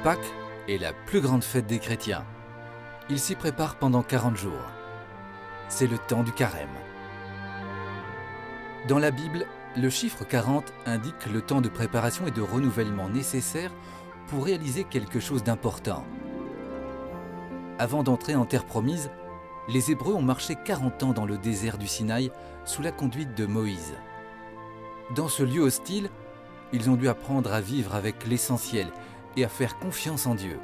Pâques est la plus grande fête des chrétiens. Ils s'y préparent pendant 40 jours. C'est le temps du carême. Dans la Bible, le chiffre 40 indique le temps de préparation et de renouvellement nécessaire pour réaliser quelque chose d'important. Avant d'entrer en terre promise, les Hébreux ont marché 40 ans dans le désert du Sinaï sous la conduite de Moïse. Dans ce lieu hostile, ils ont dû apprendre à vivre avec l'essentiel et à faire confiance en Dieu.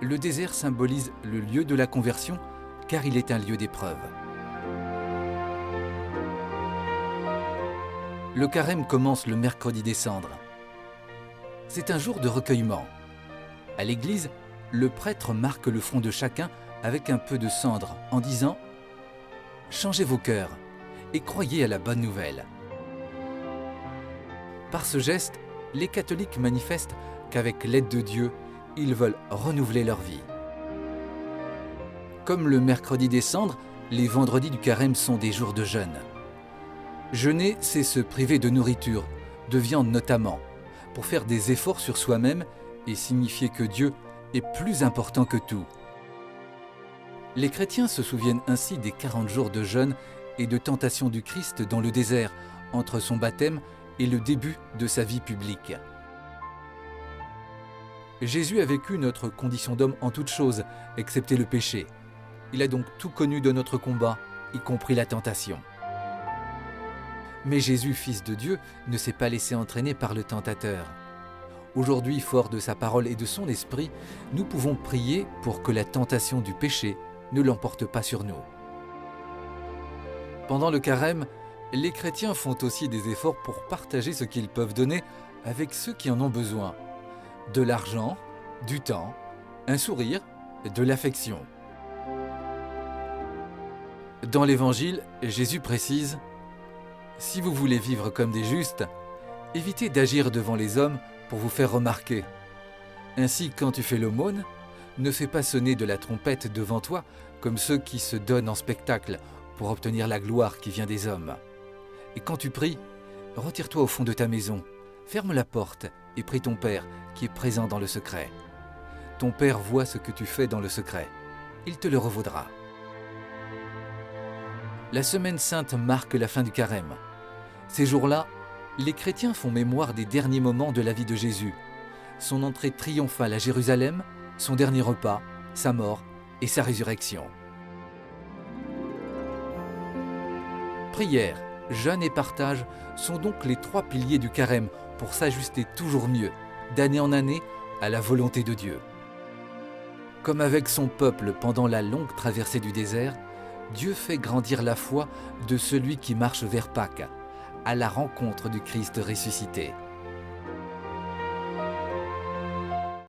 Le désert symbolise le lieu de la conversion car il est un lieu d'épreuve. Le carême commence le mercredi des cendres. C'est un jour de recueillement. À l'église, le prêtre marque le front de chacun avec un peu de cendre en disant « Changez vos cœurs et croyez à la bonne nouvelle ». Par ce geste, les catholiques manifestent qu'avec l'aide de Dieu, ils veulent renouveler leur vie. Comme le mercredi des cendres, les vendredis du carême sont des jours de jeûne. Jeûner, c'est se priver de nourriture, de viande notamment, pour faire des efforts sur soi-même et signifier que Dieu est plus important que tout. Les chrétiens se souviennent ainsi des 40 jours de jeûne et de tentation du Christ dans le désert, entre son baptême et le début de sa vie publique. Jésus a vécu notre condition d'homme en toutes choses, excepté le péché. Il a donc tout connu de notre combat, y compris la tentation. Mais Jésus, fils de Dieu, ne s'est pas laissé entraîner par le tentateur. Aujourd'hui, fort de sa parole et de son esprit, nous pouvons prier pour que la tentation du péché ne l'emporte pas sur nous. Pendant le carême, les chrétiens font aussi des efforts pour partager ce qu'ils peuvent donner avec ceux qui en ont besoin. De l'argent, du temps, un sourire, de l'affection. Dans l'Évangile, Jésus précise « Si vous voulez vivre comme des justes, évitez d'agir devant les hommes pour vous faire remarquer. Ainsi, quand tu fais l'aumône, ne fais pas sonner de la trompette devant toi comme ceux qui se donnent en spectacle pour obtenir la gloire qui vient des hommes. Et quand tu pries, retire-toi au fond de ta maison, ferme la porte et prie ton Père qui est présent dans le secret. Ton Père voit ce que tu fais dans le secret. Il te le revaudra. » La Semaine sainte marque la fin du carême. Ces jours-là, les chrétiens font mémoire des derniers moments de la vie de Jésus, son entrée triomphale à Jérusalem, son dernier repas, sa mort et sa résurrection. Prière, jeûne et partage sont donc les 3 piliers du carême pour s'ajuster toujours mieux, d'année en année, à la volonté de Dieu. Comme avec son peuple pendant la longue traversée du désert, Dieu fait grandir la foi de celui qui marche vers Pâques, à la rencontre du Christ ressuscité.